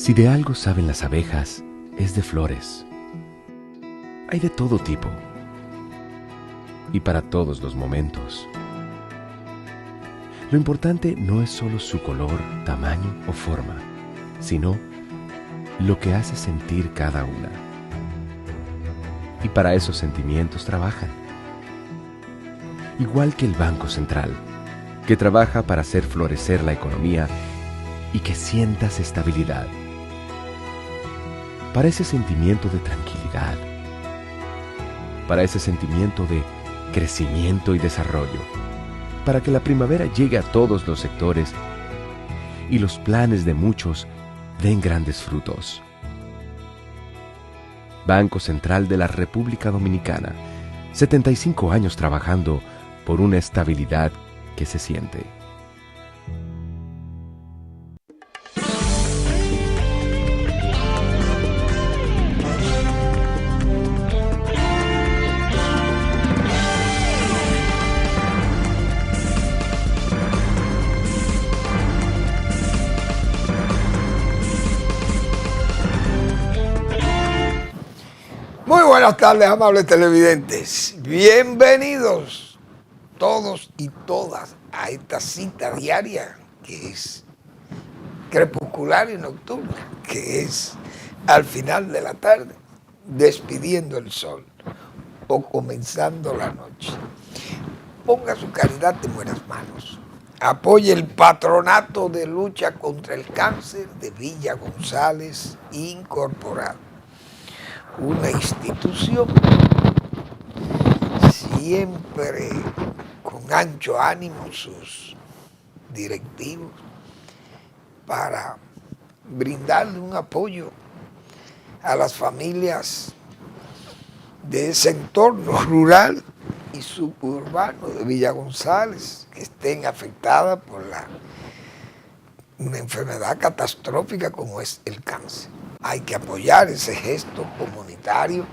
Si de algo saben las abejas, es de flores. Hay de todo tipo y para todos los momentos. Lo importante no es solo su color, tamaño o forma, sino lo que hace sentir cada una. Y para esos sentimientos trabajan. Igual que el Banco Central, que trabaja para hacer florecer la economía y que sientas estabilidad. Para ese sentimiento de tranquilidad, para ese sentimiento de crecimiento y desarrollo, para que la primavera llegue a todos los sectores y los planes de muchos den grandes frutos. Banco Central de la República Dominicana, 75 años trabajando por una estabilidad que se siente. Muy buenas tardes, amables televidentes. Bienvenidos todos y todas a esta cita diaria que es crepuscular y nocturna, que es al final de la tarde, despidiendo el sol o comenzando la noche. Ponga su caridad en buenas manos. Apoye el Patronato de Lucha contra el Cáncer de Villa González Incorporado. Una institución siempre con ancho ánimo sus directivos para brindarle un apoyo a las familias de ese entorno rural y suburbano de Villa González que estén afectadas por una enfermedad catastrófica como es el cáncer. Hay que apoyar ese gesto comunitario,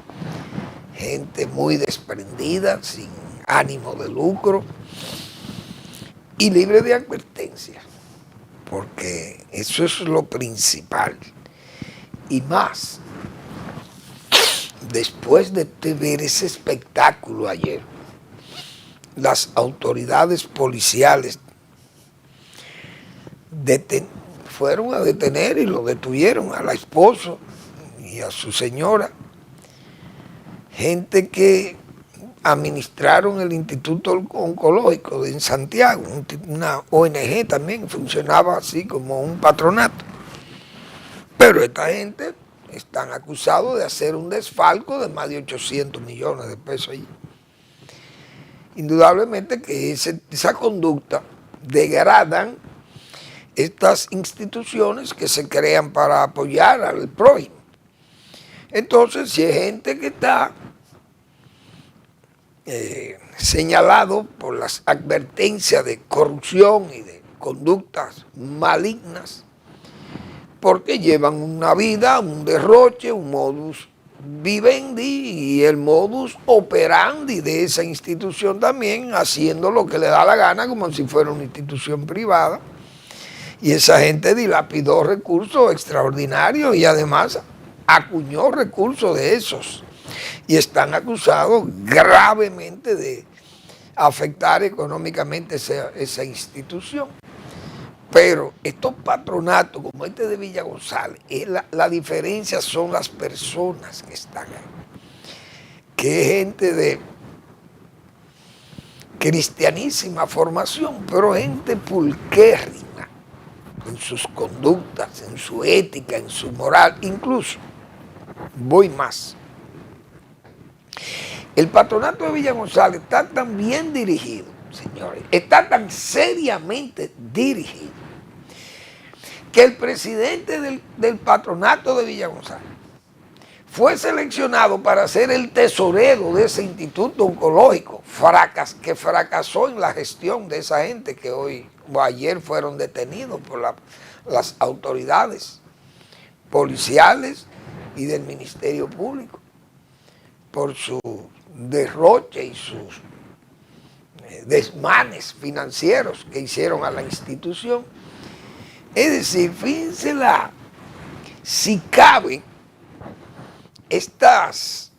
gente muy desprendida, sin ánimo de lucro y libre de advertencia, porque eso es lo principal. Y más, después de ver ese espectáculo ayer, las autoridades policiales fueron a detener y lo detuvieron al esposo y a su señora, gente que administraron el Instituto Oncológico en Santiago, una ONG también, funcionaba así como un patronato. Pero esta gente están acusados de hacer un desfalco de más de 800 millones de pesos allí. Indudablemente que esa conducta degradan estas instituciones que se crean para apoyar al prójimo. Entonces, si hay gente que está señalado por las advertencias de corrupción y de conductas malignas, porque llevan una vida, un derroche, un modus vivendi y el modus operandi de esa institución también, haciendo lo que le da la gana como si fuera una institución privada. Y esa gente dilapidó recursos extraordinarios y además acuñó recursos de esos. Y están acusados gravemente de afectar económicamente esa institución. Pero estos patronatos, como este de Villa González, la diferencia son las personas que están ahí. Que es gente de cristianísima formación, pero gente pulquérrima en sus conductas, en su ética, en su moral, incluso, voy más. El patronato de Villa González está tan bien dirigido, señores, está tan seriamente dirigido, que el presidente del patronato de Villa González fue seleccionado para ser el tesorero de ese instituto oncológico, que fracasó en la gestión de esa gente que hoy o ayer fueron detenidos por las autoridades policiales y del Ministerio Público por su derroche y sus desmanes financieros que hicieron a la institución. Es decir, fíjense si caben estas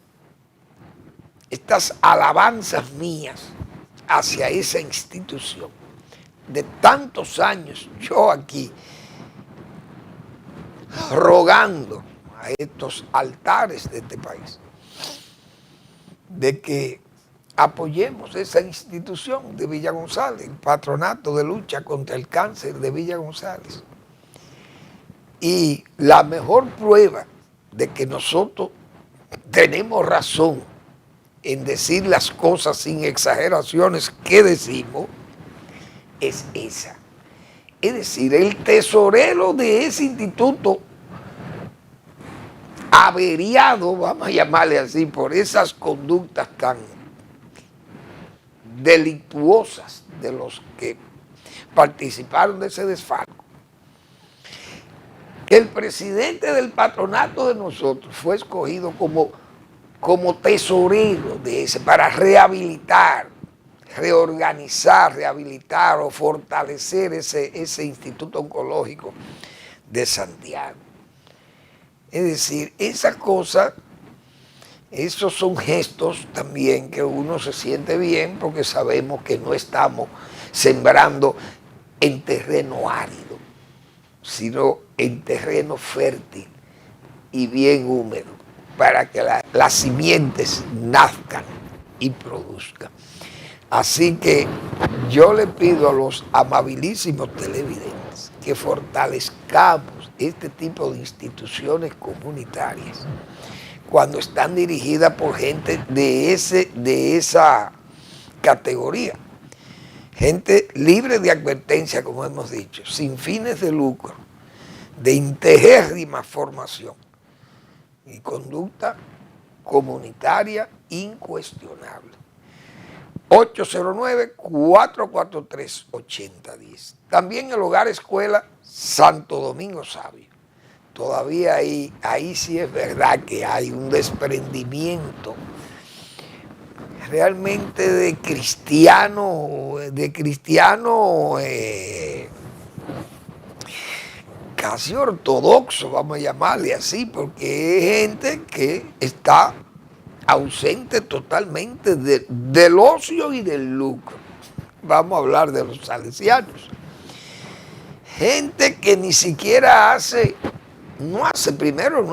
alabanzas mías hacia esa institución de tantos años, yo aquí rogando a estos altares de este país de que apoyemos esa institución de Villa González, el Patronato de Lucha contra el Cáncer de Villa González. Y la mejor prueba de que nosotros tenemos razón en decir las cosas sin exageraciones que decimos es esa. Es decir, el tesorero de ese instituto averiado, vamos a llamarle así, por esas conductas tan delictuosas de los que participaron de ese desfalco. El presidente del patronato de nosotros fue escogido como tesorero de ese, para rehabilitar, reorganizar, rehabilitar o fortalecer ese Instituto Oncológico de Santiago. Es decir, esas cosas, esos son gestos también que uno se siente bien porque sabemos que no estamos sembrando en terreno árido, sino en terreno fértil y bien húmedo para que las simientes nazcan y produzcan. Así que yo le pido a los amabilísimos televidentes que fortalezcamos este tipo de instituciones comunitarias cuando están dirigidas por gente de esa categoría. Gente libre de advertencia, como hemos dicho, sin fines de lucro, de integérrima formación y conducta comunitaria incuestionable. 809-443-8010. También el Hogar Escuela Santo Domingo Sabio. Todavía ahí sí es verdad que hay un desprendimiento realmente de cristiano casi ortodoxo, vamos a llamarle así, porque es gente que está ausente totalmente del ocio y del lucro. Vamos a hablar de los salesianos. Gente que ni siquiera no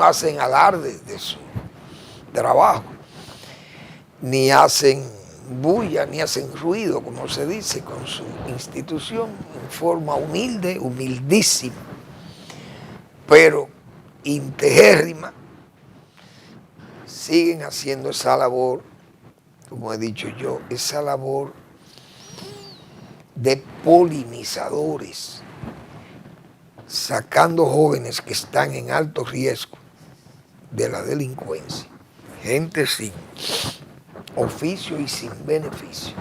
hacen alarde de su trabajo, ni hacen bulla, ni hacen ruido, como se dice, con su institución, en forma humilde, humildísima, pero integérrima. Siguen haciendo esa labor, como he dicho yo, esa labor de polinizadores, sacando jóvenes que están en alto riesgo de la delincuencia, gente sin oficio y sin beneficio.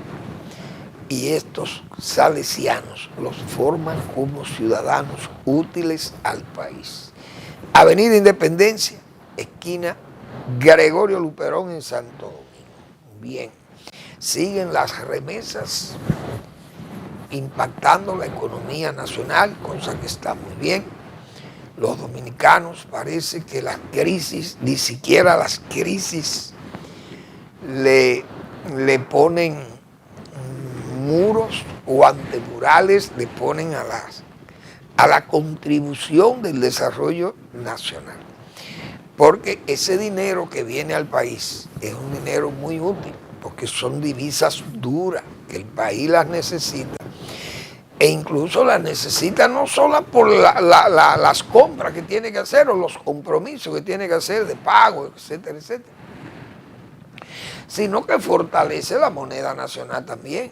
Y estos salesianos los forman como ciudadanos útiles al país. Avenida Independencia, esquina Gregorio Luperón en Santo Domingo. Bien, siguen las remesas impactando la economía nacional, cosa que está muy bien. Los dominicanos parece que las crisis, ni siquiera las crisis le ponen muros o antemurales, le ponen a la contribución del desarrollo nacional. Porque ese dinero que viene al país es un dinero muy útil, porque son divisas duras, que el país las necesita. E incluso las necesita no solo por las compras que tiene que hacer o los compromisos que tiene que hacer de pago, etcétera, etcétera, sino que fortalece la moneda nacional también.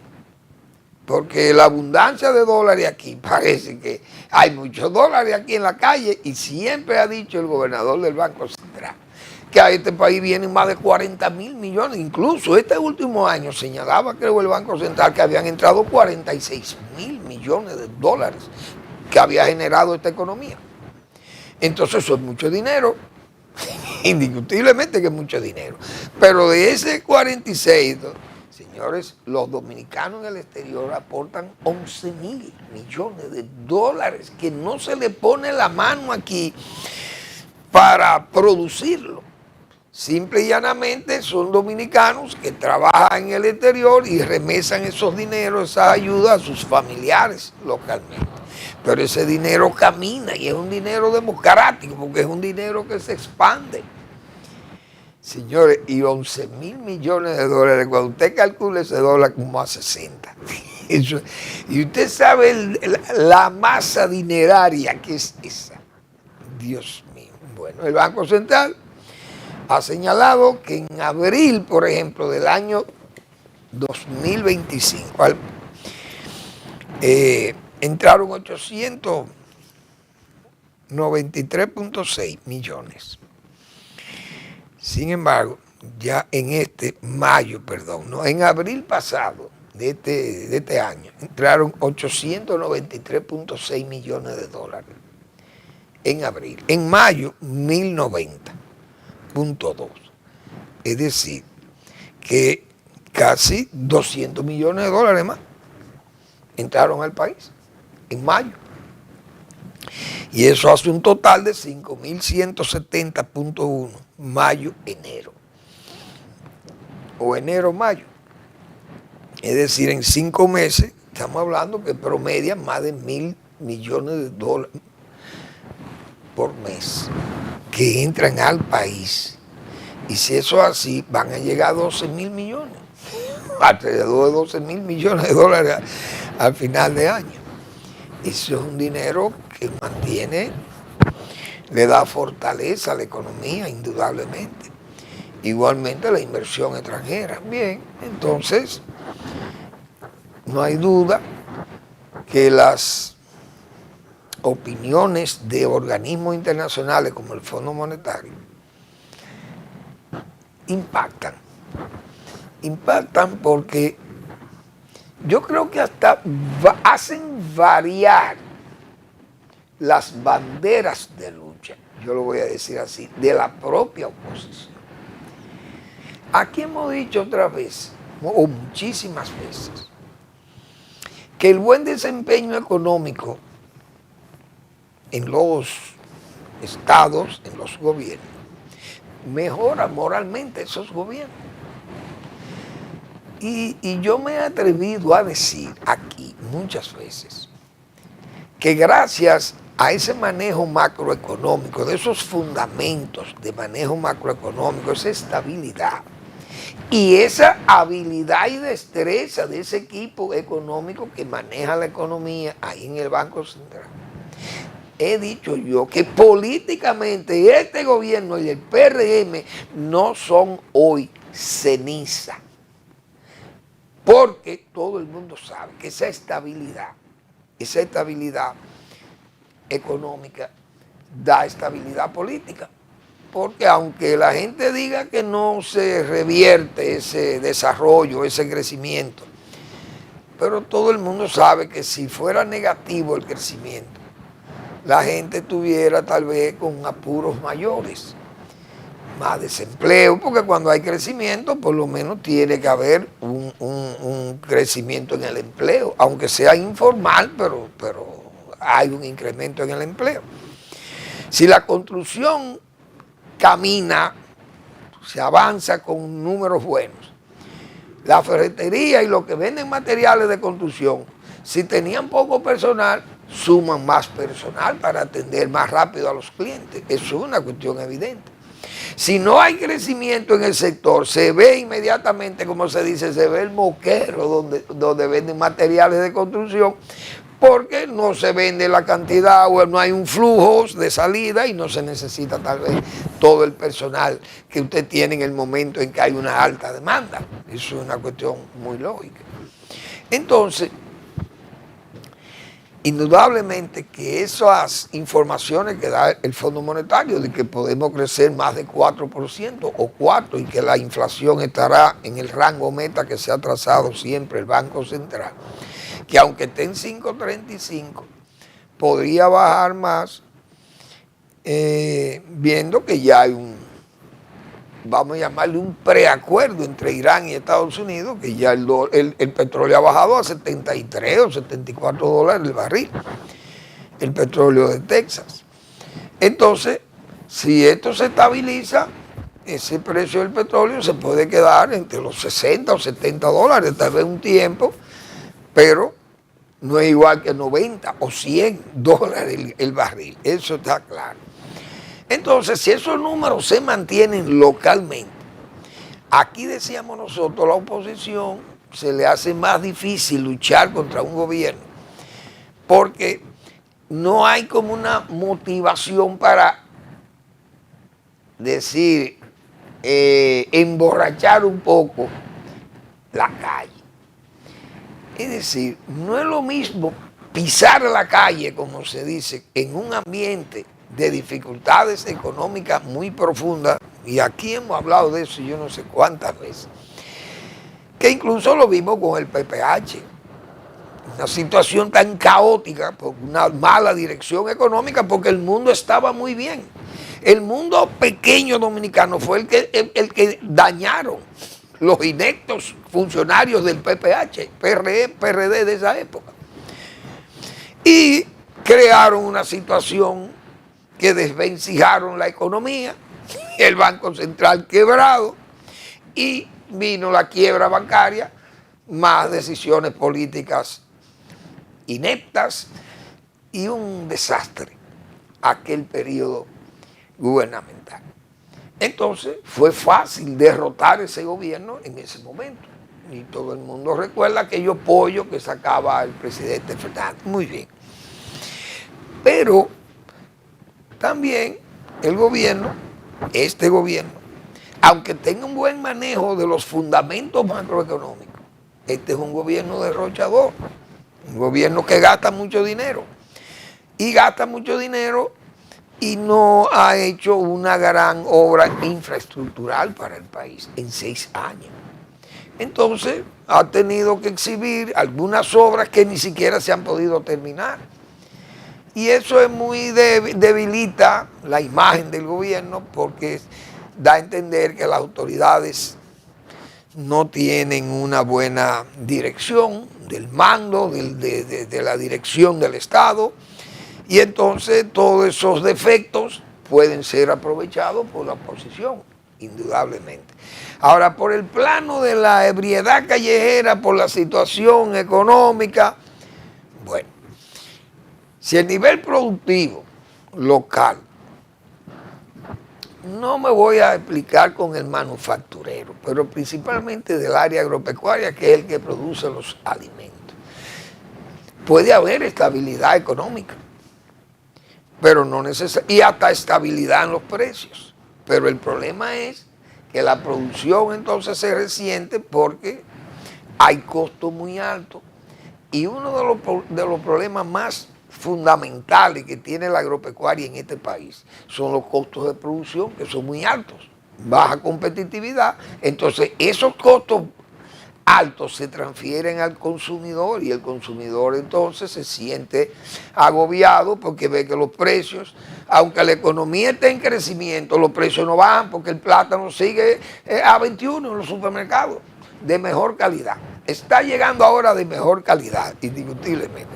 Porque la abundancia de dólares aquí, parece que hay muchos dólares aquí en la calle, y siempre ha dicho el gobernador del Banco Central que a este país vienen más de 40.000 millones. Incluso este último año señalaba, creo, el Banco Central que habían entrado 46.000 millones de dólares que había generado esta economía. Entonces eso es mucho dinero, indiscutiblemente que es mucho dinero. Pero de ese 46, señores, los dominicanos en el exterior aportan 11.000 millones de dólares que no se le pone la mano aquí para producirlo. Simple y llanamente son dominicanos que trabajan en el exterior y remesan esos dineros, esas ayudas a sus familiares localmente. Pero ese dinero camina y es un dinero democrático porque es un dinero que se expande. Señores, y 11.000 millones de dólares, cuando usted calcula ese dólar como a 60. Eso, y usted sabe la masa dineraria que es esa. Dios mío. Bueno, el Banco Central ha señalado que en abril, por ejemplo, del año 2025, entraron 893.6 millones. Sin embargo, ya en en abril pasado de este año, entraron 893.6 millones de dólares. En abril. En mayo, 1.090.2. Es decir, que casi 200 millones de dólares más entraron al país en mayo. Y eso hace un total de 5.170.1 mayo-enero. O enero-mayo. Es decir, en 5 meses, estamos hablando que promedian más de 1.000 millones de dólares por mes que entran al país. Y si eso es así, van a llegar a 12.000 millones. Alrededor de 12.000 millones de dólares al final de año. Eso es un dinero que mantiene, le da fortaleza a la economía, indudablemente. Igualmente la inversión extranjera. Bien, entonces, no hay duda que las opiniones de organismos internacionales como el Fondo Monetario impactan porque yo creo que hasta hacen variar las banderas de lucha, yo lo voy a decir así, de la propia oposición. Aquí hemos dicho otra vez, o muchísimas veces, que el buen desempeño económico en los estados, en los gobiernos, mejora moralmente esos gobiernos. Y yo me he atrevido a decir aquí muchas veces que gracias a ese manejo macroeconómico, de esos fundamentos de manejo macroeconómico, esa estabilidad y esa habilidad y destreza de ese equipo económico que maneja la economía ahí en el Banco Central, he dicho yo que políticamente este gobierno y el PRM no son hoy ceniza. Porque todo el mundo sabe que esa estabilidad económica da estabilidad política. Porque aunque la gente diga que no se revierte ese desarrollo, ese crecimiento, pero todo el mundo sabe que si fuera negativo el crecimiento, la gente estuviera tal vez con apuros mayores, más desempleo, porque cuando hay crecimiento, por lo menos tiene que haber un crecimiento en el empleo, aunque sea informal, pero hay un incremento en el empleo. Si la construcción camina, se avanza con números buenos, la ferretería y los que venden materiales de construcción, si tenían poco personal, suman más personal para atender más rápido a los clientes. Eso es una cuestión evidente. Si no hay crecimiento en el sector, se ve inmediatamente, como se dice, se ve el moquero donde venden materiales de construcción, porque no se vende la cantidad o no hay un flujo de salida y no se necesita tal vez todo el personal que usted tiene en el momento en que hay una alta demanda. Eso es una cuestión muy lógica. Entonces, indudablemente que esas informaciones que da el Fondo Monetario de que podemos crecer más de 4% o 4% y que la inflación estará en el rango meta que se ha trazado siempre el Banco Central, que aunque esté en 5.35 podría bajar más, viendo que ya hay vamos a llamarle un preacuerdo entre Irán y Estados Unidos, que ya el petróleo ha bajado a 73 o 74 dólares el barril, el petróleo de Texas. Entonces, Si esto se estabiliza, ese precio del petróleo se puede quedar entre los 60 o 70 dólares, tal vez un tiempo, pero no es igual que 90 o 100 dólares el barril, eso está claro. Entonces, si esos números se mantienen localmente, aquí decíamos nosotros, la oposición se le hace más difícil luchar contra un gobierno, porque no hay como una motivación para decir, emborrachar un poco la calle. Es decir, no es lo mismo pisar la calle, como se dice, en un ambiente de dificultades económicas muy profundas, y aquí hemos hablado de eso yo no sé cuántas veces, que incluso lo vimos con el PPH, una situación tan caótica, por una mala dirección económica, porque el mundo estaba muy bien. El mundo pequeño dominicano fue el que dañaron los ineptos funcionarios del PPH, PRD de esa época. Y crearon una situación que desvencijaron la economía, el Banco Central quebrado, y vino la quiebra bancaria, más decisiones políticas ineptas y un desastre aquel periodo gubernamental. Entonces fue fácil derrotar ese gobierno en ese momento. Y todo el mundo recuerda aquellos pollos que sacaba el presidente Fernández. Muy bien. Pero también el gobierno, este gobierno, aunque tenga un buen manejo de los fundamentos macroeconómicos, este es un gobierno derrochador, un gobierno que gasta mucho dinero. Y gasta mucho dinero y no ha hecho una gran obra infraestructural para el país en 6 años. Entonces ha tenido que exhibir algunas obras que ni siquiera se han podido terminar. Y eso es muy debilita la imagen del gobierno, porque da a entender que las autoridades no tienen una buena dirección del mando, de la dirección del Estado, y entonces todos esos defectos pueden ser aprovechados por la oposición, indudablemente. Ahora, por el plano de la ebriedad callejera, por la situación económica, bueno, si el nivel productivo local, no me voy a explicar con el manufacturero, pero principalmente del área agropecuaria, que es el que produce los alimentos, puede haber estabilidad económica, pero no necesariamente, y hasta estabilidad en los precios. Pero el problema es que la producción entonces se resiente porque hay costos muy altos, y uno de los problemas más fundamentales que tiene la agropecuaria en este país son los costos de producción, que son muy altos, baja competitividad. Entonces esos costos altos se transfieren al consumidor, y el consumidor entonces se siente agobiado porque ve que los precios, aunque la economía esté en crecimiento, los precios no bajan porque el plátano sigue a 21 en los supermercados, de mejor calidad. Está llegando ahora de mejor calidad, indiscutiblemente,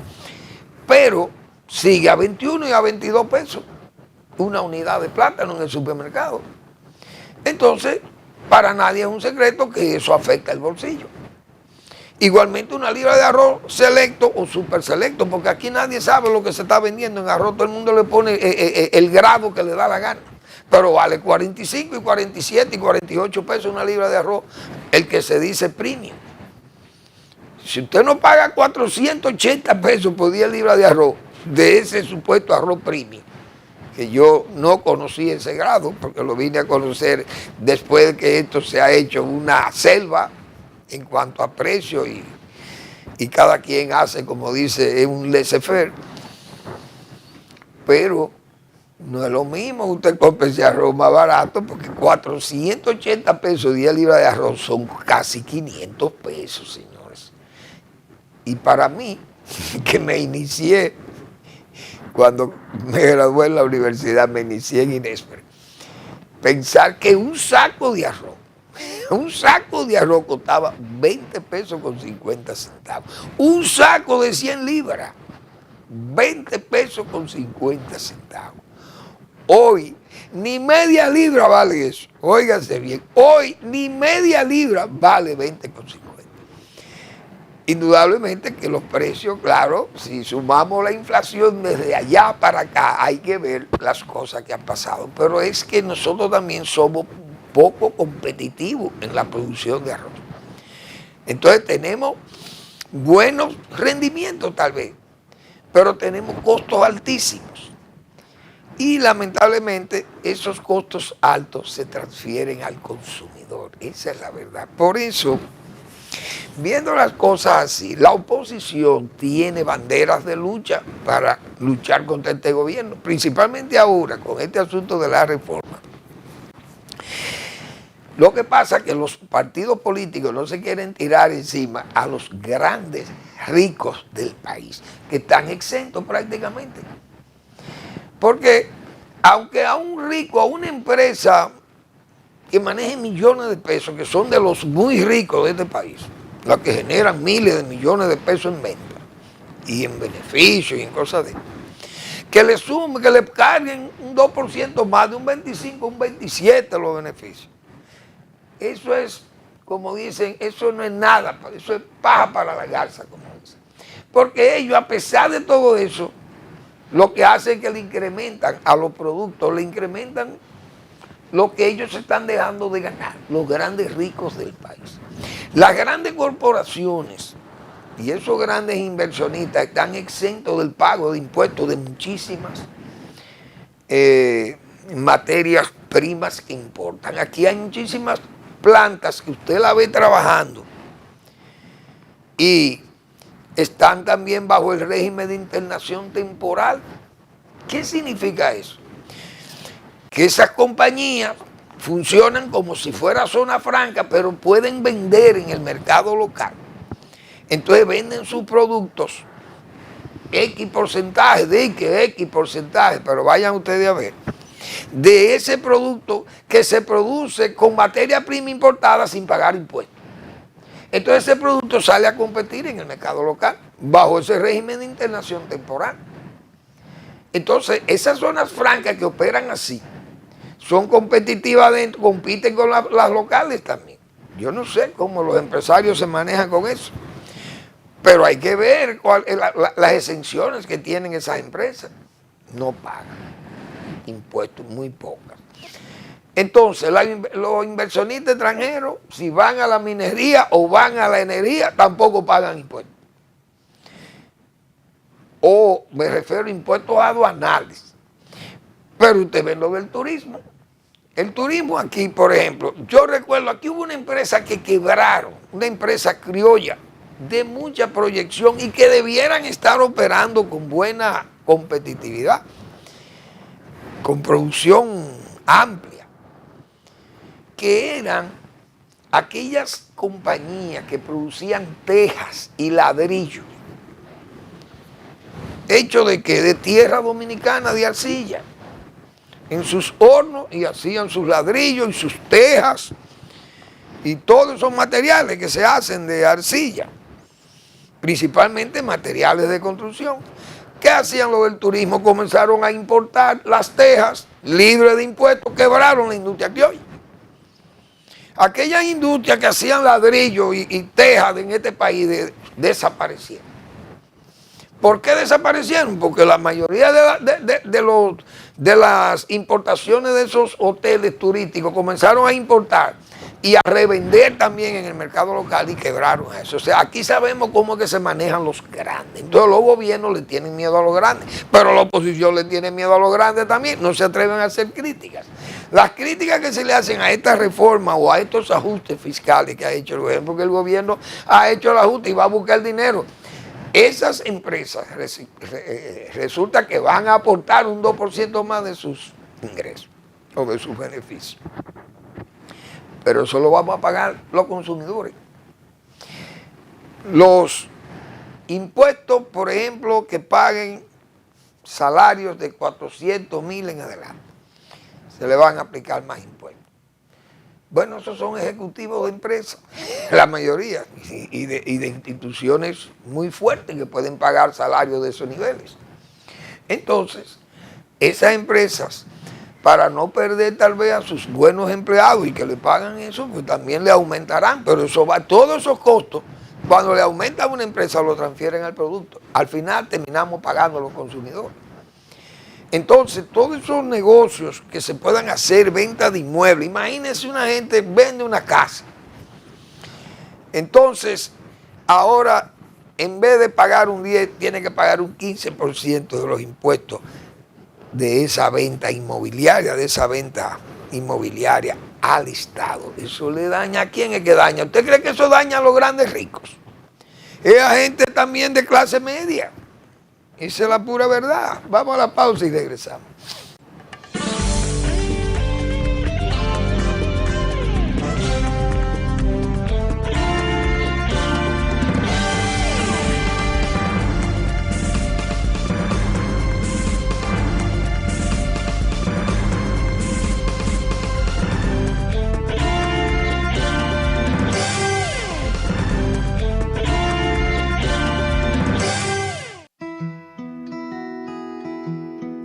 pero sigue a 21 y a 22 pesos una unidad de plátano en el supermercado. Entonces, para nadie es un secreto que eso afecta el bolsillo. Igualmente una libra de arroz selecto o super selecto, porque aquí nadie sabe lo que se está vendiendo en arroz, todo el mundo le pone el grado que le da la gana, pero vale 45 y 47 y 48 pesos una libra de arroz, el que se dice premium. Si usted no paga 480 pesos por 10 libras de arroz, de ese supuesto arroz premium, que yo no conocí ese grado, porque lo vine a conocer después de que esto se ha hecho una selva en cuanto a precio, y cada quien hace, como dice, un laissez-faire. Pero no es lo mismo usted compre ese arroz más barato, porque 480 pesos 10 libras de arroz son casi 500 pesos, señores. Y para mí, que me inicié, cuando me gradué en la universidad, me inicié en Inespre, pensar que un saco de arroz costaba 20 pesos con 50 centavos. Un saco de 100 libras, 20 pesos con 50 centavos. Hoy Ni media libra vale eso. Óigase bien. Hoy ni media libra vale 20,50. Indudablemente que los precios, claro, si sumamos la inflación desde allá para acá, hay que ver las cosas que han pasado. Pero es que nosotros también somos poco competitivos en la producción de arroz. Entonces tenemos buenos rendimientos tal vez, pero tenemos costos altísimos. Y lamentablemente esos costos altos se transfieren al consumidor. Esa es la verdad. Por eso, viendo las cosas así, la oposición tiene banderas de lucha para luchar contra este gobierno, principalmente ahora con este asunto de la reforma. Lo que pasa es que los partidos políticos no se quieren tirar encima a los grandes ricos del país, que están exentos prácticamente. Porque aunque a un rico, a una empresa que maneje millones de pesos, que son de los muy ricos de este país, los que generan miles de millones de pesos en venta y en beneficios y en cosas de que le sumen, que le carguen un 2% más, de un 25, un 27 los beneficios. Eso es, como dicen, eso no es nada, eso es paja para la garza, como dicen. Porque ellos, a pesar de todo eso, lo que hacen es que le incrementan a los productos, le incrementan lo que ellos están dejando de ganar, los grandes ricos del país. Las grandes corporaciones y esos grandes inversionistas están exentos del pago de impuestos de muchísimas materias primas que importan. Aquí hay muchísimas plantas que usted la ve trabajando y están también bajo el régimen de internación temporal. ¿Qué significa eso? Que esas compañías funcionan como si fuera zona franca, pero pueden vender en el mercado local. Entonces venden sus productos X porcentaje, de que X porcentaje, pero vayan ustedes a ver, de ese producto que se produce con materia prima importada sin pagar impuestos. Entonces ese producto sale a competir en el mercado local bajo ese régimen de internación temporal. Entonces esas zonas francas que operan así son competitivas adentro, compiten con las locales también. Yo no sé cómo los empresarios se manejan con eso, pero hay que ver las exenciones que tienen esas empresas. No pagan impuestos, muy pocas. Entonces, los inversionistas extranjeros, si van a la minería o van a la energía, tampoco pagan impuestos. O me refiero a impuestos aduanales. Pero usted ve lo del turismo. El turismo aquí, por ejemplo, yo recuerdo, aquí hubo una empresa que quebraron, una empresa criolla de mucha proyección y que debieran estar operando con buena competitividad, con producción amplia, que eran aquellas compañías que producían tejas y ladrillos, hechos de que de tierra dominicana, de arcilla, en sus hornos, y hacían sus ladrillos y sus tejas y todos esos materiales que se hacen de arcilla, principalmente materiales de construcción. ¿Qué hacían los del turismo? Comenzaron a importar las tejas libres de impuestos, quebraron la industria criolla. Aquellas industrias que hacían ladrillos y tejas en este país desaparecieron. ¿Por qué desaparecieron? Porque la mayoría de las importaciones de esos hoteles turísticos comenzaron a importar y a revender también en el mercado local y quebraron eso. O sea, aquí sabemos cómo es que se manejan los grandes. Entonces los gobiernos le tienen miedo a los grandes, pero la oposición le tiene miedo a los grandes también. No se atreven a hacer críticas. Las críticas que se le hacen a esta reforma o a estos ajustes fiscales que ha hecho el gobierno, porque el gobierno ha hecho el ajuste y va a buscar dinero. Esas empresas resulta que van a aportar un 2% más de sus ingresos o de sus beneficios. Pero eso lo vamos a pagar los consumidores. Los impuestos, por ejemplo, que paguen salarios de 400,000 en adelante, se le van a aplicar más impuestos. Bueno, esos son ejecutivos de empresas, la mayoría, y de instituciones muy fuertes que pueden pagar salarios de esos niveles. Entonces, esas empresas para no perder tal vez a sus buenos empleados y que le pagan eso, pues también le aumentarán, pero eso va, todos esos costos, cuando le aumentan a una empresa lo transfieren al producto. Al final terminamos pagando a los consumidores. Entonces, todos esos negocios que se puedan hacer, venta de inmuebles, imagínense una gente vende una casa. Entonces, ahora, en vez de pagar un 10, tiene que pagar un 15% de los impuestos de esa venta inmobiliaria, al Estado. Eso le daña. ¿A quién es que daña? ¿Usted cree que eso daña a los grandes ricos? Es a gente también de clase media. Esa es la pura verdad. Vamos a la pausa y regresamos.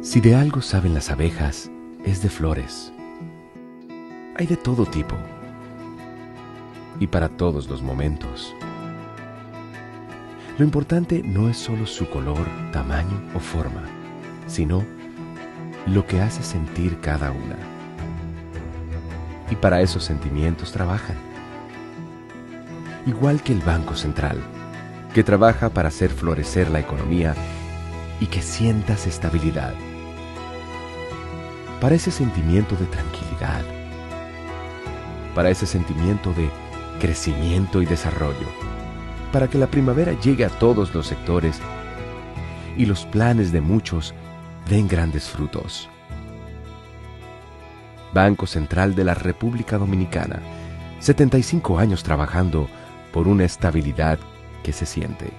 Si de algo saben las abejas, es de flores. Hay de todo tipo y para todos los momentos. Lo importante no es solo su color, tamaño o forma, sino lo que hace sentir cada una. Y para esos sentimientos trabajan. Igual que el Banco Central, que trabaja para hacer florecer la economía y que sientas estabilidad. Para ese sentimiento de tranquilidad, para ese sentimiento de crecimiento y desarrollo, para que la primavera llegue a todos los sectores y los planes de muchos den grandes frutos. Banco Central de la República Dominicana, 75 años trabajando por una estabilidad que se siente.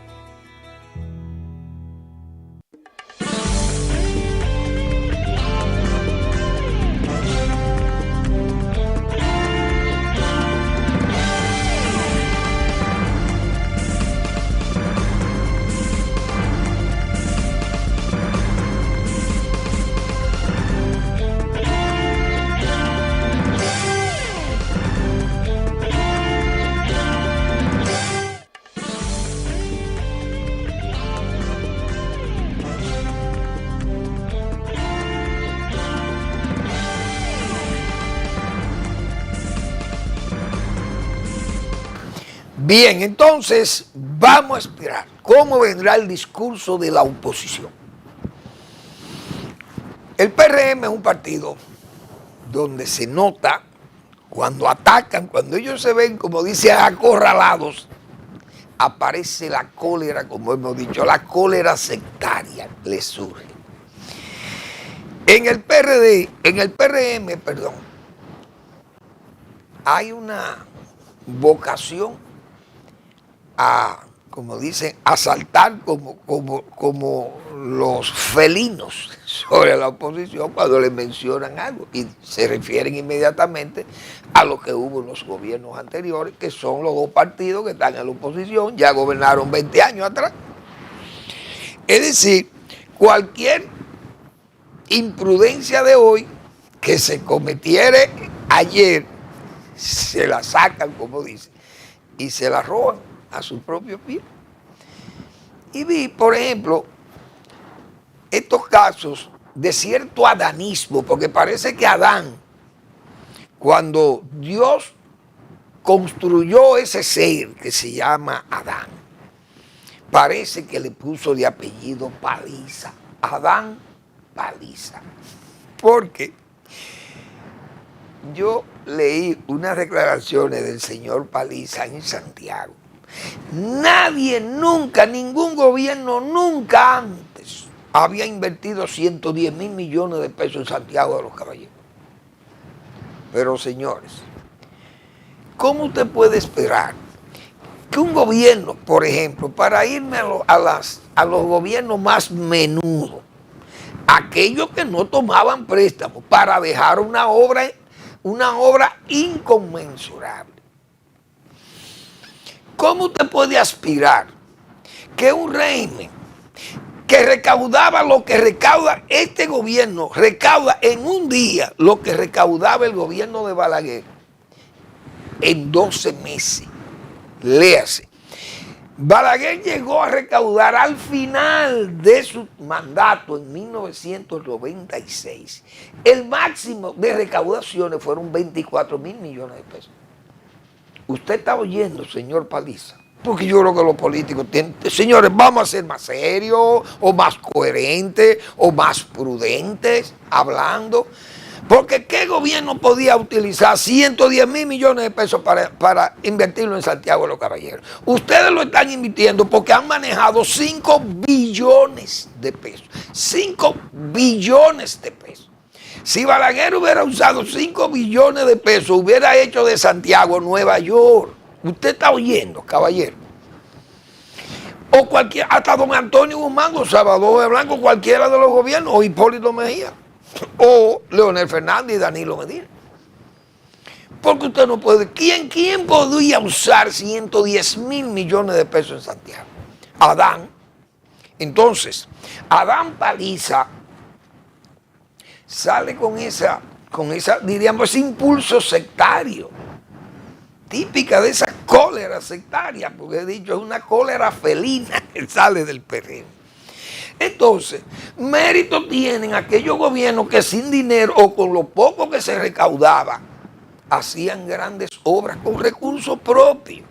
Bien, entonces vamos a esperar cómo vendrá el discurso de la oposición. El PRM es un partido donde se nota cuando atacan, cuando ellos se ven, como dice, acorralados, aparece la cólera, como hemos dicho, la cólera sectaria les surge. En el PRM, hay una vocación a, como dicen, a saltar como los felinos sobre la oposición cuando le mencionan algo y se refieren inmediatamente a lo que hubo en los gobiernos anteriores, que son los dos partidos que están en la oposición, ya gobernaron 20 años atrás. Es decir, cualquier imprudencia de hoy que se cometiere ayer, se la sacan, como dicen, y se la roban a su propio pie. Y vi, por ejemplo, estos casos de cierto adanismo, porque parece que Adán, cuando Dios construyó ese ser que se llama Adán, parece que le puso de apellido Paliza, Adán Paliza, porque yo leí unas declaraciones del señor Paliza en Santiago. Nadie nunca, ningún gobierno nunca antes había invertido 110,000 millones de pesos en Santiago de los Caballeros. Pero señores, ¿cómo usted puede esperar que un gobierno, por ejemplo, para irme a los gobiernos más menudos, aquellos que no tomaban préstamos para dejar una obra inconmensurable? ¿Cómo usted puede aspirar que un régimen que recaudaba lo que recauda este gobierno, recauda en un día lo que recaudaba el gobierno de Balaguer en 12 meses. Léase. Balaguer llegó a recaudar al final de su mandato en 1996. El máximo de recaudaciones fueron 24.000 millones de pesos. Usted está oyendo, señor Paliza, porque yo creo que los políticos tienen, señores, vamos a ser más serios o más coherentes o más prudentes hablando. Porque ¿qué gobierno podía utilizar 110.000 millones de pesos para invertirlo en Santiago de los Caballeros? Ustedes lo están invirtiendo porque han manejado 5 billones de pesos. 5 billones de pesos. Si Balaguer hubiera usado 5 billones de pesos, hubiera hecho de Santiago Nueva York. Usted está oyendo, caballero. O hasta don Antonio Guzmán o Salvador de Blanco, cualquiera de los gobiernos, o Hipólito Mejía, o Leonel Fernández y Danilo Medina. Porque usted no puede. ¿Quién podría usar 110.000 millones de pesos en Santiago? Adán. Entonces, Adán Paliza sale con esa, diríamos, ese impulso sectario, típica de esa cólera sectaria, porque he dicho, es una cólera felina que sale del PRM. Entonces, mérito tienen aquellos gobiernos que sin dinero o con lo poco que se recaudaba, hacían grandes obras con recursos propios.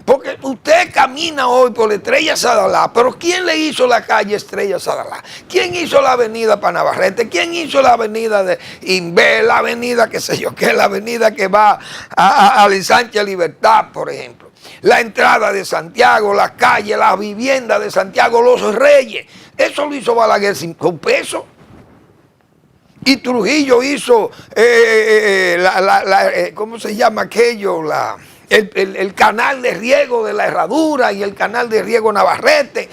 Porque usted camina hoy por la Estrella Sadalá, pero ¿quién le hizo la calle Estrella Sadalá? ¿Quién hizo la avenida Panavarrete? ¿Quién hizo la avenida de Inver, la avenida, qué sé yo qué, la avenida que va a Ensanche Libertad, por ejemplo? La entrada de Santiago, la calle, la vivienda de Santiago, Los Reyes. Eso lo hizo Balaguer con peso. Y Trujillo hizo, ¿cómo se llama aquello? El canal de riego de la Herradura y el canal de riego Navarrete,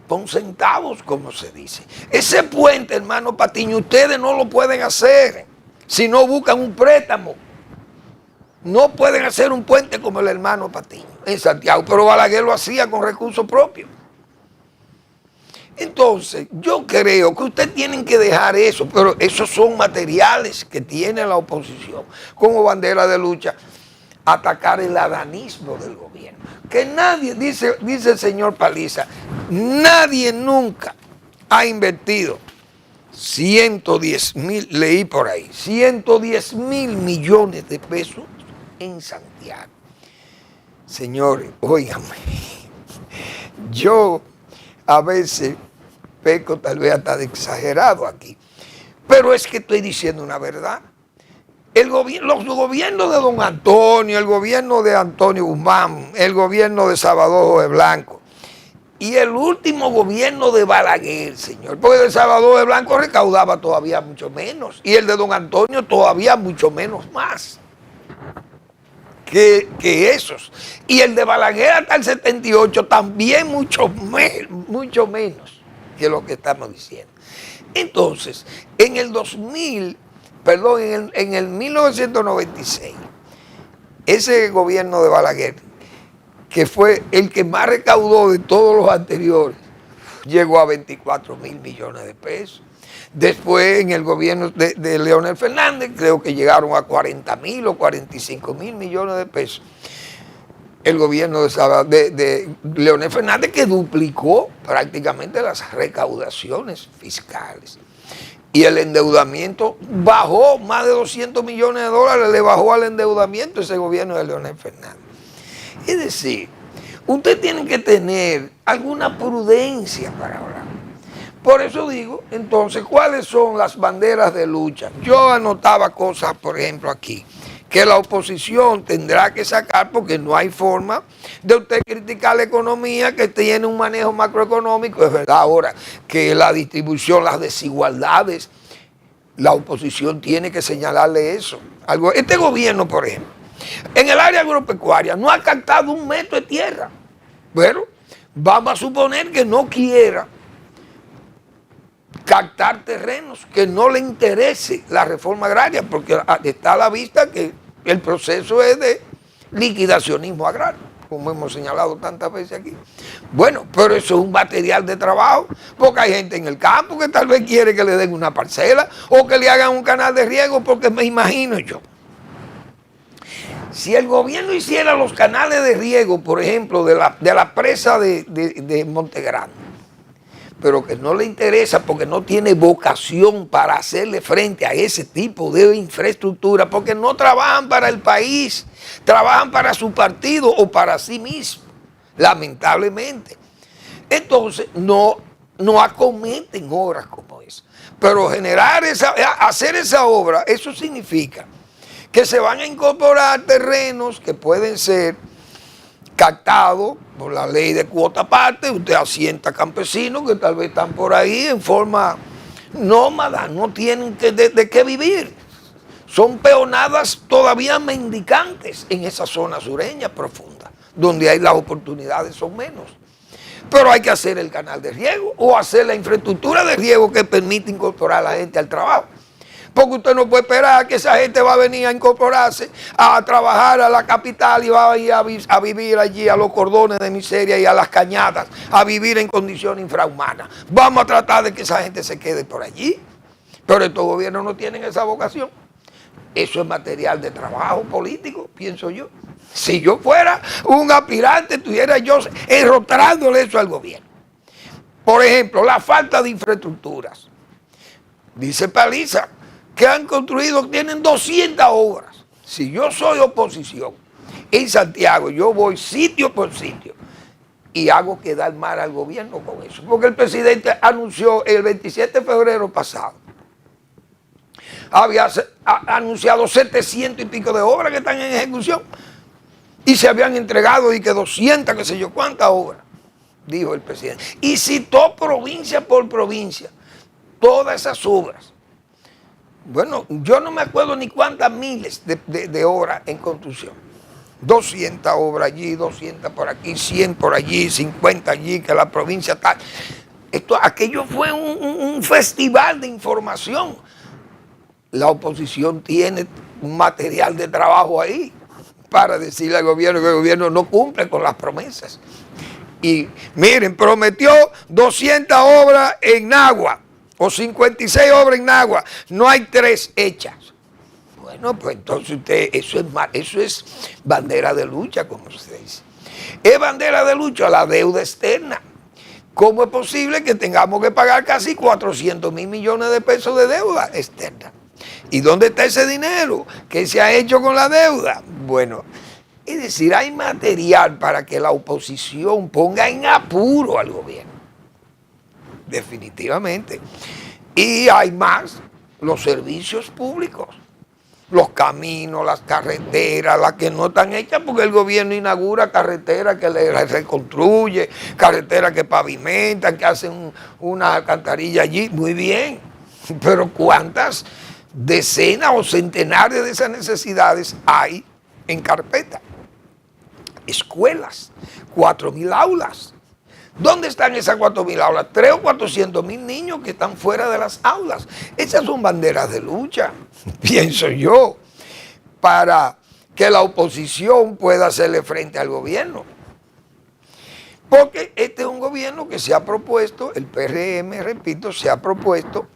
con centavos, como se dice. Ese puente, hermano Patiño, ustedes no lo pueden hacer si no buscan un préstamo. No pueden hacer un puente como el hermano Patiño en Santiago, pero Balaguer lo hacía con recursos propios. Entonces, yo creo que ustedes tienen que dejar eso, pero esos son materiales que tiene la oposición como bandera de lucha. Atacar el adanismo del gobierno. Que nadie, dice el señor Paliza, nadie nunca ha invertido 110.000, leí por ahí, 110.000 millones de pesos en Santiago. Señores, óigame, yo a veces peco tal vez hasta de exagerado aquí, pero es que estoy diciendo una verdad. Los gobiernos de don Antonio, el gobierno de Antonio Guzmán, el gobierno de Salvador de Blanco y el último gobierno de Balaguer, señor, porque el de Salvador de Blanco recaudaba todavía mucho menos y el de don Antonio todavía mucho menos más que esos. Y el de Balaguer hasta el 78 también mucho menos que lo que estamos diciendo. Entonces, en el 1996, ese gobierno de Balaguer, que fue el que más recaudó de todos los anteriores, llegó a 24.000 millones de pesos. Después, en el gobierno de Leonel Fernández, creo que llegaron a 40.000 o 45.000 millones de pesos. El gobierno de Leonel Fernández, que duplicó prácticamente las recaudaciones fiscales. Y el endeudamiento bajó, más de 200 millones de dólares le bajó al endeudamiento ese gobierno de Leonel Fernández. Es decir, usted tiene que tener alguna prudencia para hablar. Por eso digo, entonces, ¿cuáles son las banderas de lucha? Yo anotaba cosas, por ejemplo, aquí, que la oposición tendrá que sacar porque no hay forma de usted criticar la economía que tiene un manejo macroeconómico. Es verdad ahora que la distribución, las desigualdades, la oposición tiene que señalarle eso. Este gobierno, por ejemplo, en el área agropecuaria no ha captado un metro de tierra. Bueno, vamos a suponer que no quiera captar terrenos, que no le interese la reforma agraria, porque está a la vista que el proceso es de liquidacionismo agrario. como hemos señalado tantas veces aquí. Bueno, pero eso es un material de trabajo, porque hay gente en el campo que tal vez quiere que le den una parcela o que le hagan un canal de riego, porque me imagino yo, si el gobierno hiciera los canales de riego, por ejemplo, de la presa de Montegrande, pero que no le interesa porque no tiene vocación para hacerle frente a ese tipo de infraestructura, porque no trabajan para el país, trabajan para su partido o para sí mismo, lamentablemente. Entonces no acometen obras como esa. Pero hacer esa obra, eso significa que se van a incorporar terrenos que pueden ser captados por la ley de cuota aparte. Usted asienta campesinos que tal vez están por ahí en forma nómada, no tienen de qué vivir. Son peonadas todavía mendicantes en esa zona sureña profunda, donde hay las oportunidades son menos. Pero hay que hacer el canal de riego o hacer la infraestructura de riego que permite incorporar a la gente al trabajo. Porque usted no puede esperar que esa gente va a venir a incorporarse, a trabajar a la capital y va a ir a vivir allí a los cordones de miseria y a las cañadas, a vivir en condiciones infrahumanas. Vamos a tratar de que esa gente se quede por allí. Pero estos gobiernos no tienen esa vocación. Eso es material de trabajo político, pienso yo. Si yo fuera un aspirante, estuviera yo enrotrándole eso al gobierno. Por ejemplo, la falta de infraestructuras. Dice Paliza que han construido, tienen 200 obras. Si yo soy oposición en Santiago, yo voy sitio por sitio y hago quedar mal al gobierno con eso. Porque el presidente anunció el 27 de febrero pasado, había anunciado 700 y pico de obras que están en ejecución y se habían entregado y que 200, qué sé yo, cuántas obras, dijo el presidente. Y citó provincia por provincia todas esas obras. Bueno, yo no me acuerdo ni cuántas miles de obras en construcción. 200 obras allí, 200 por aquí, 100 por allí, 50 allí, que la provincia está. Aquello fue un festival de información. La oposición tiene un material de trabajo ahí para decirle al gobierno que el gobierno no cumple con las promesas. Y miren, prometió 200 obras en Nagua, o 56 obras en Nagua, no hay 3 hechas. Bueno, pues entonces eso es bandera de lucha, como usted dice. Es bandera de lucha la deuda externa. ¿Cómo es posible que tengamos que pagar casi 400.000 millones de pesos de deuda externa? ¿Y dónde está ese dinero? ¿Qué se ha hecho con la deuda? Bueno, es decir, hay material para que la oposición ponga en apuro al gobierno. Definitivamente. Y hay más, los servicios públicos, los caminos, las carreteras, las que no están hechas porque el gobierno inaugura carreteras que le reconstruye, carreteras que pavimentan, que hacen una alcantarilla allí, muy bien. Pero ¿cuántas decenas o centenares de esas necesidades hay en carpeta? Escuelas, 4.000 aulas. ¿Dónde están esas 4.000 aulas? 300.000 o 400.000 niños que están fuera de las aulas. Esas son banderas de lucha, pienso yo, para que la oposición pueda hacerle frente al gobierno. Porque este es un gobierno que se ha propuesto, el PRM, repito, se ha propuesto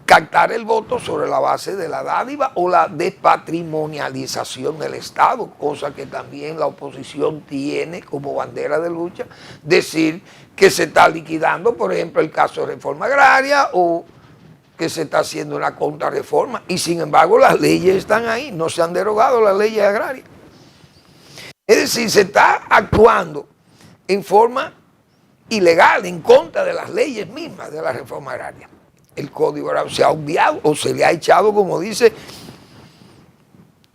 captar el voto sobre la base de la dádiva o la despatrimonialización del Estado, cosa que también la oposición tiene como bandera de lucha, decir que se está liquidando, por ejemplo, el caso de reforma agraria o que se está haciendo una contrarreforma y sin embargo las leyes están ahí, no se han derogado las leyes agrarias. Es decir, se está actuando en forma ilegal, en contra de las leyes mismas de la reforma agraria. El Código Agrario se ha obviado o se le ha echado, como dice,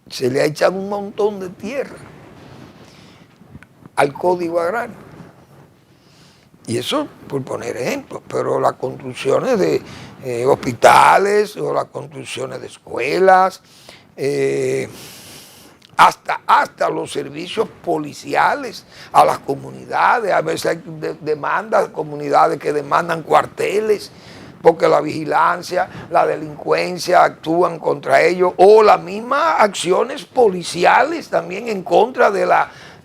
se le ha echado un montón de tierra al Código Agrario. Y eso por poner ejemplos, pero las construcciones de hospitales o las construcciones de escuelas, hasta los servicios policiales a las comunidades, a veces hay demandas, comunidades que demandan cuarteles, porque la vigilancia, la delincuencia actúan contra ellos, o las mismas acciones policiales también en contra de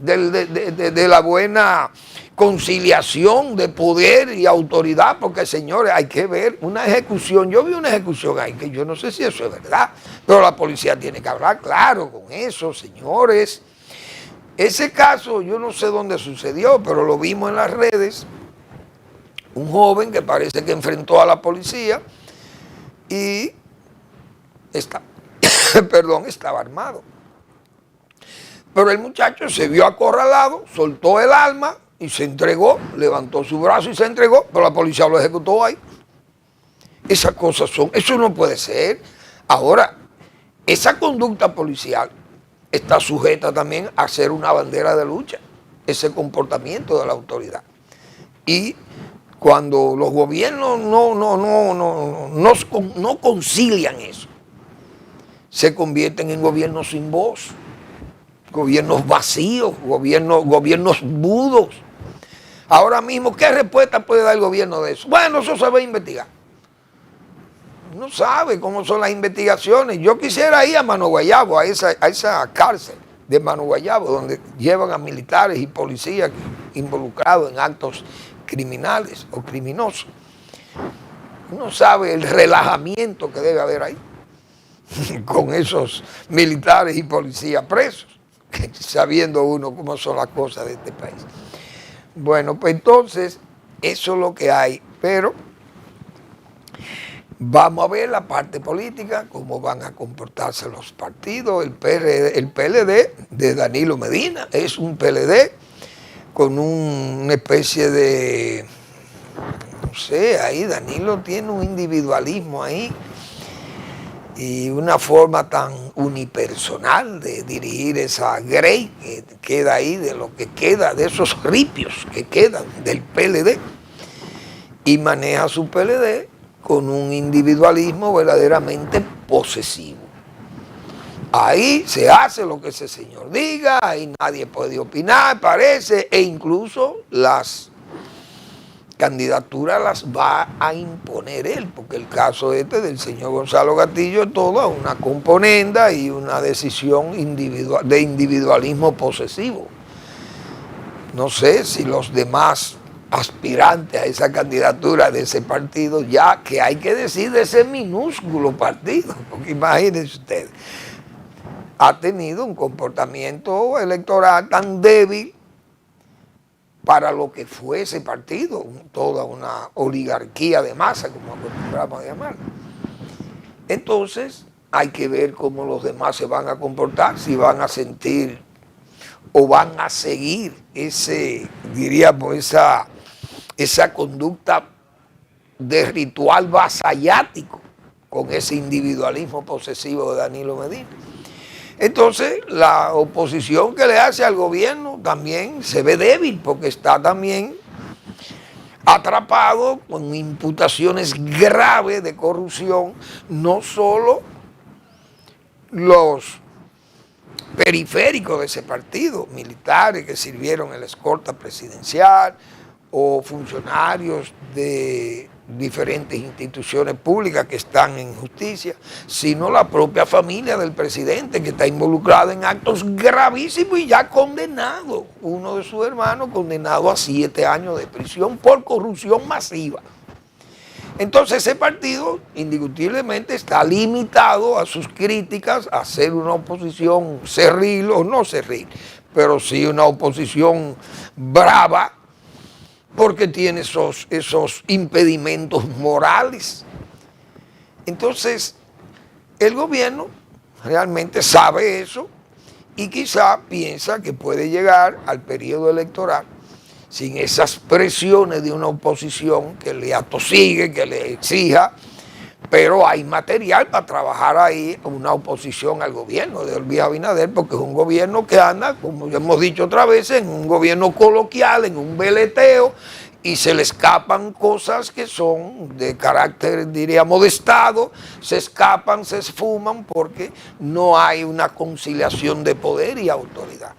de la buena conciliación de poder y autoridad, porque señores, hay que ver una ejecución. Yo vi una ejecución ahí, que yo no sé si eso es verdad, pero la policía tiene que hablar claro con eso, señores. Ese caso, yo no sé dónde sucedió, pero lo vimos en las redes. Un joven que parece que enfrentó a la policía y estaba armado. Pero el muchacho se vio acorralado, soltó el arma y se entregó, levantó su brazo y se entregó, pero la policía lo ejecutó ahí. Esas cosas eso no puede ser. Ahora, esa conducta policial está sujeta también a ser una bandera de lucha, ese comportamiento de la autoridad. Y cuando los gobiernos no concilian eso, se convierten en gobiernos sin voz, gobiernos vacíos, gobiernos mudos. Ahora mismo, ¿qué respuesta puede dar el gobierno de eso? Bueno, eso se va a investigar. No sabe cómo son las investigaciones. Yo quisiera ir a Mano Guayabo, a esa cárcel de Mano Guayabo, donde llevan a militares y policías involucrados en actos criminales o criminosos. Uno sabe el relajamiento que debe haber ahí con esos militares y policías presos, sabiendo uno cómo son las cosas de este país. Bueno, pues entonces, eso es lo que hay, pero vamos a ver la parte política, cómo van a comportarse los partidos. El PLD de Danilo Medina es un PLD con una especie de, no sé, ahí Danilo tiene un individualismo ahí y una forma tan unipersonal de dirigir esa grey que queda ahí, de lo que queda, de esos ripios que quedan del PLD, y maneja su PLD con un individualismo verdaderamente posesivo. Ahí se hace lo que ese señor diga, ahí nadie puede opinar, parece, e incluso las candidaturas las va a imponer él, porque el caso del señor Gonzalo Castillo es toda una componenda y una decisión de individualismo posesivo. No sé si los demás aspirantes a esa candidatura de ese partido, ya que hay que decir de ese minúsculo partido, porque imagínense ustedes, ha tenido un comportamiento electoral tan débil para lo que fue ese partido, toda una oligarquía de masa, como acostumbramos a llamarlo. Entonces, hay que ver cómo los demás se van a comportar, si van a sentir o van a seguir esa conducta de ritual vasallático con ese individualismo posesivo de Danilo Medina. Entonces, la oposición que le hace al gobierno también se ve débil, porque está también atrapado con imputaciones graves de corrupción, no solo los periféricos de ese partido, militares que sirvieron en la escolta presidencial o funcionarios de diferentes instituciones públicas que están en justicia, sino la propia familia del presidente, que está involucrada en actos gravísimos y ya condenado. Uno de sus hermanos condenado a 7 años de prisión por corrupción masiva. Entonces ese partido indiscutiblemente está limitado a sus críticas, a ser una oposición cerril o no cerril, pero sí una oposición brava, porque tiene esos impedimentos morales. Entonces, el gobierno realmente sabe eso y quizá piensa que puede llegar al periodo electoral sin esas presiones de una oposición que le atosigue, que le exija, pero hay material para trabajar ahí una oposición al gobierno de Luis Abinader, porque es un gobierno que anda, como ya hemos dicho otra vez, en un gobierno coloquial, en un veleteo, y se le escapan cosas que son de carácter, diríamos, de Estado, se escapan, se esfuman, porque no hay una conciliación de poder y autoridad.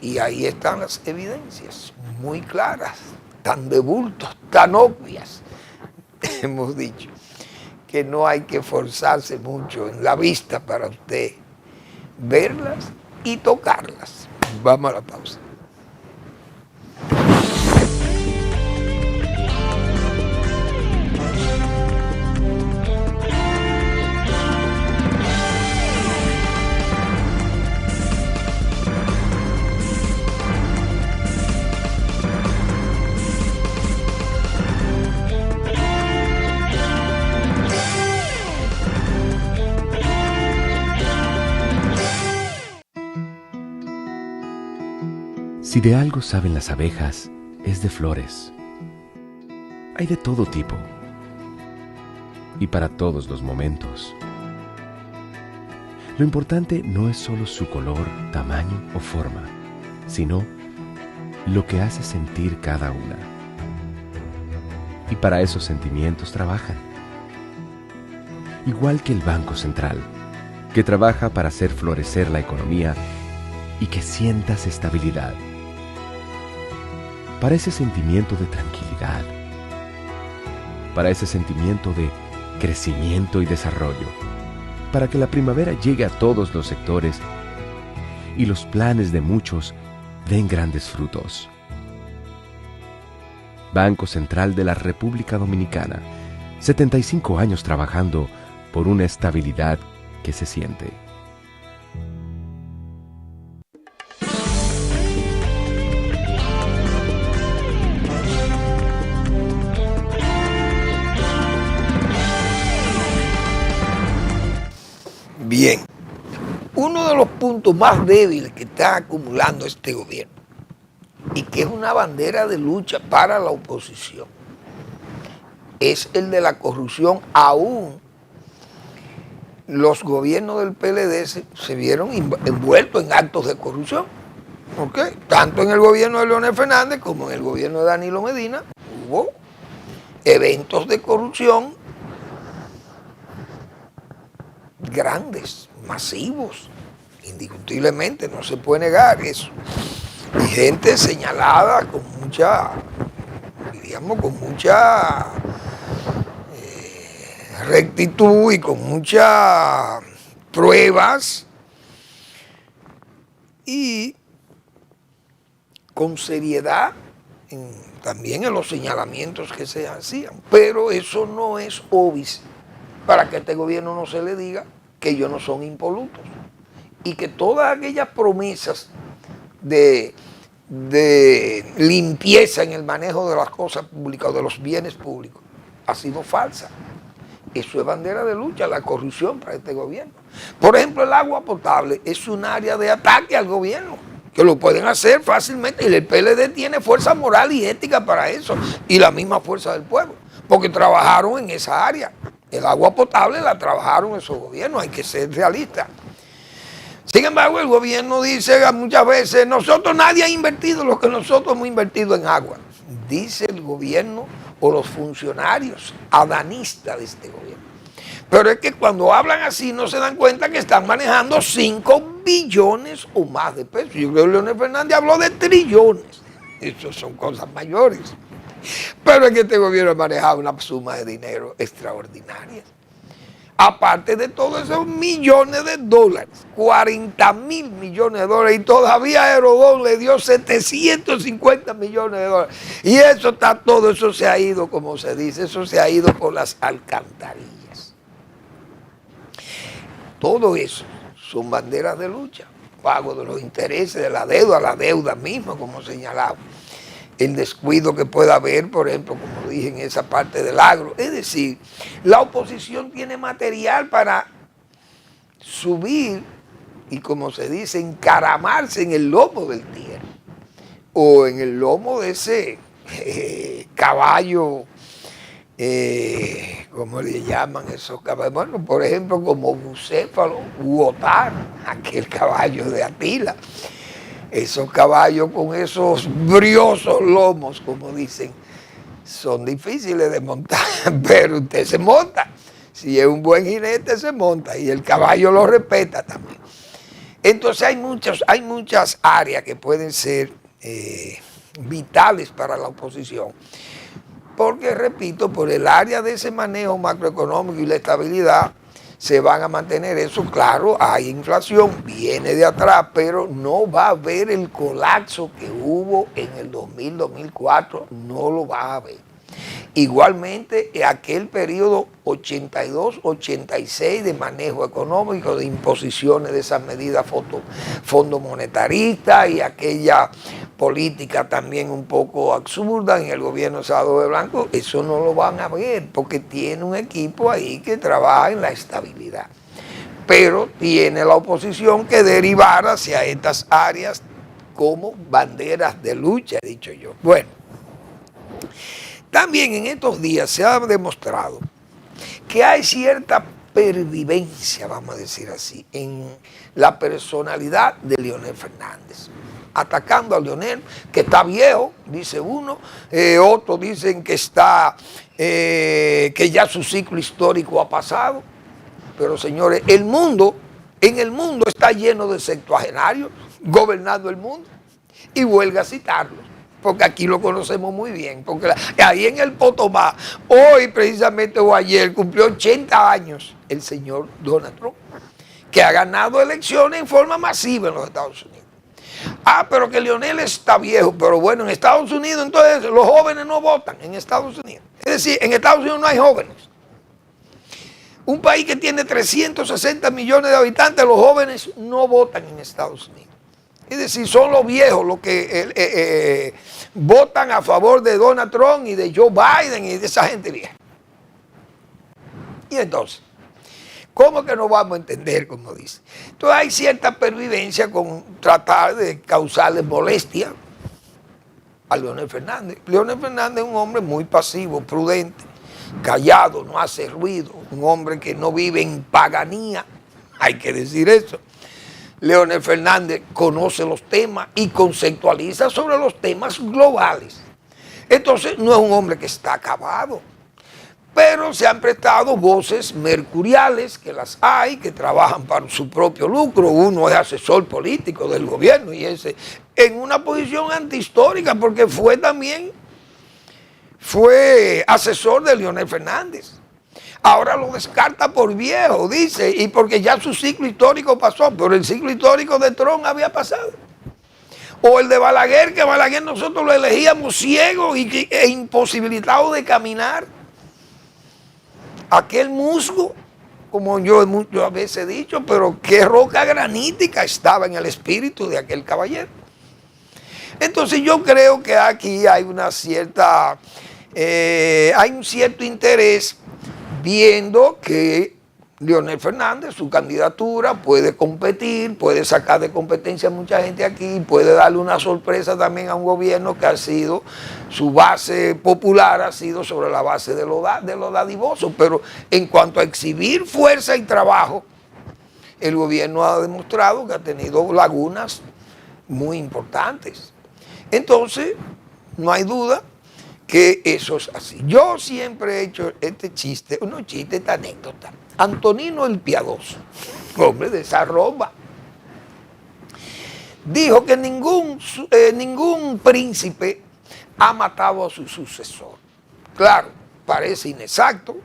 Y ahí están las evidencias, muy claras, tan de bultos, tan obvias, hemos dicho, que no hay que forzarse mucho en la vista para usted verlas y tocarlas. Vamos a la pausa. Si de algo saben las abejas, es de flores. Hay de todo tipo y para todos los momentos. Lo importante no es solo su color, tamaño o forma, sino lo que hace sentir cada una. Y para esos sentimientos trabajan. Igual que el Banco Central, que trabaja para hacer florecer la economía y que sientas estabilidad. Para ese sentimiento de tranquilidad, para ese sentimiento de crecimiento y desarrollo, para que la primavera llegue a todos los sectores y los planes de muchos den grandes frutos. Banco Central de la República Dominicana, 75 años trabajando por una estabilidad que se siente. Bien, uno de los puntos más débiles que está acumulando este gobierno y que es una bandera de lucha para la oposición es el de la corrupción. Aún los gobiernos del PLD se vieron envueltos en actos de corrupción, ¿ok? Tanto en el gobierno de Leonel Fernández como en el gobierno de Danilo Medina hubo eventos de corrupción grandes, masivos, indiscutiblemente, no se puede negar eso. Y gente señalada con mucha, diríamos, con mucha rectitud y con muchas pruebas y con seriedad también en los señalamientos que se hacían. Pero eso no es obvio para que a este gobierno no se le diga que ellos no son impolutos y que todas aquellas promesas de limpieza en el manejo de las cosas públicas o de los bienes públicos ha sido falsa. Eso es bandera de lucha, la corrupción para este gobierno. Por ejemplo, el agua potable es un área de ataque al gobierno, que lo pueden hacer fácilmente, y el PLD tiene fuerza moral y ética para eso, y la misma fuerza del pueblo, porque trabajaron en esa área. El agua potable la trabajaron esos gobiernos, hay que ser realistas. Sin embargo, el gobierno dice muchas veces, nosotros nadie ha invertido lo que nosotros hemos invertido en agua. Dice el gobierno o los funcionarios adanistas de este gobierno. Pero es que cuando hablan así no se dan cuenta que están manejando 5 billones o más de pesos. Yo creo que Leonel Fernández habló de trillones. Eso son cosas mayores. Pero es que este gobierno ha manejado una suma de dinero extraordinaria. Aparte de todos esos millones de dólares, 40.000 millones de dólares, y todavía Aerodón le dio 750 millones de dólares. Y eso está todo, eso se ha ido, como se dice, eso se ha ido por las alcantarillas. Todo eso son banderas de lucha, pago de los intereses, de la deuda misma, como señalaba. El descuido que pueda haber, por ejemplo, como dije, en esa parte del agro. Es decir, la oposición tiene material para subir y, como se dice, encaramarse en el lomo del tigre o en el lomo de ese caballo, ¿cómo le llaman esos caballos? Bueno, por ejemplo, como Bucéfalo u Otár, aquel caballo de Atila. Esos caballos con esos briosos lomos, como dicen, son difíciles de montar, pero usted se monta. Si es un buen jinete, se monta y el caballo lo respeta también. Entonces hay muchas áreas que pueden ser vitales para la oposición. Porque, repito, por el área de ese manejo macroeconómico y la estabilidad, se van a mantener eso. Claro, hay inflación, viene de atrás, pero no va a haber el colapso que hubo en el 2000-2004, no lo va a haber. Igualmente, aquel periodo 82-86 de manejo económico, de imposiciones de esas medidas fondo monetarista y aquella política también un poco absurda en el gobierno de Salvador Blanco, eso no lo van a ver porque tiene un equipo ahí que trabaja en la estabilidad. Pero tiene la oposición que derivar hacia estas áreas como banderas de lucha, he dicho yo. Bueno. También en estos días se ha demostrado que hay cierta pervivencia, vamos a decir así, en la personalidad de Leonel Fernández. Atacando a Leonel, que está viejo, dice uno, otros dicen que que ya su ciclo histórico ha pasado. Pero señores, en el mundo está lleno de septuagenarios gobernando el mundo. Y huelga a citarlos, porque aquí lo conocemos muy bien, porque ahí en el Potomá, hoy precisamente o ayer, cumplió 80 años el señor Donald Trump, que ha ganado elecciones en forma masiva en los Estados Unidos. Ah, pero que Leonel está viejo, pero bueno, en Estados Unidos entonces los jóvenes no votan en Estados Unidos. Es decir, en Estados Unidos no hay jóvenes. Un país que tiene 360 millones de habitantes, los jóvenes no votan en Estados Unidos. Es decir, son los viejos los que votan a favor de Donald Trump y de Joe Biden y de esa gente vieja. Y entonces, ¿cómo que no vamos a entender, como dice? Entonces hay cierta pervivencia con tratar de causarle molestia a Leonel Fernández. Leonel Fernández es un hombre muy pasivo, prudente, callado, no hace ruido, un hombre que no vive en paganía, hay que decir eso. Leonel Fernández conoce los temas y conceptualiza sobre los temas globales. Entonces no es un hombre que está acabado, pero se han prestado voces mercuriales, que las hay, que trabajan para su propio lucro. Uno es asesor político del gobierno y ese en una posición antihistórica porque fue asesor de Leonel Fernández. Ahora lo descarta por viejo, dice, y porque ya su ciclo histórico pasó, pero el ciclo histórico de Trump había pasado. O el de Balaguer, que Balaguer nosotros lo elegíamos ciego e imposibilitado de caminar. Aquel musgo, como yo a veces he dicho, pero qué roca granítica estaba en el espíritu de aquel caballero. Entonces yo creo que aquí hay una cierta, hay un cierto interés viendo que Leonel Fernández, su candidatura, puede competir, puede sacar de competencia a mucha gente aquí, puede darle una sorpresa también a un gobierno que ha sido, su base popular ha sido sobre la base de lo dadivoso, pero en cuanto a exhibir fuerza y trabajo, el gobierno ha demostrado que ha tenido lagunas muy importantes. Entonces, no hay duda que eso es así. Yo siempre he hecho este chiste, esta anécdota. Antonino el Piadoso, hombre de esa Roma, dijo que ningún príncipe ha matado a su sucesor. Claro, parece inexacto,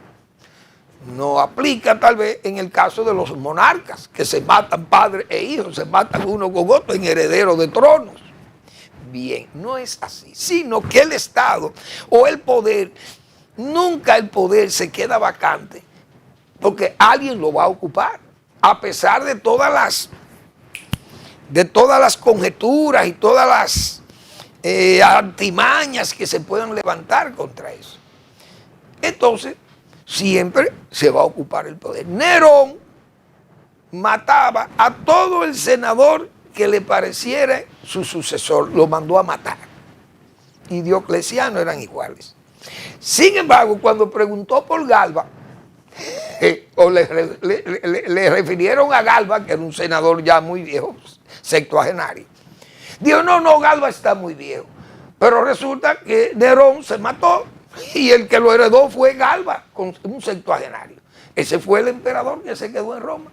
no aplica tal vez en el caso de los monarcas, que se matan padre e hijo, se matan uno con otro en heredero de tronos. Bien, no es así, sino que el Estado o el poder, nunca el poder se queda vacante porque alguien lo va a ocupar, a pesar de todas las conjeturas y todas las artimañas que se puedan levantar contra eso. Entonces, siempre se va a ocupar el poder. Nerón mataba a todo el senador que le pareciera su sucesor, lo mandó a matar. Y Diocleciano eran iguales. Sin embargo, cuando preguntó por Galba, o le refirieron a Galba, que era un senador ya muy viejo, septuagenario, dijo, no, Galba está muy viejo. Pero resulta que Nerón se mató y el que lo heredó fue Galba, con un septuagenario. Ese fue el emperador que se quedó en Roma.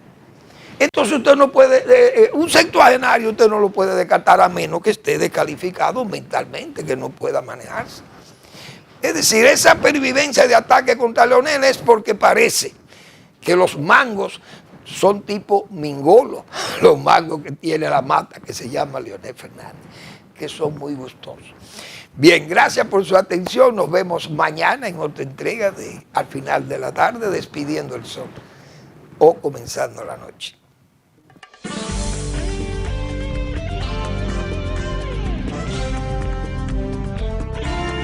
Entonces usted no puede, un septuagenario usted no lo puede descartar a menos que esté descalificado mentalmente, que no pueda manejarse. Es decir, esa pervivencia de ataque contra Leonel es porque parece que los mangos son tipo mingolo, los mangos que tiene la mata que se llama Leonel Fernández, que son muy gustosos. Bien, gracias por su atención. Nos vemos mañana en otra entrega de Al Final de la Tarde, Despidiendo el Sol o Comenzando la Noche.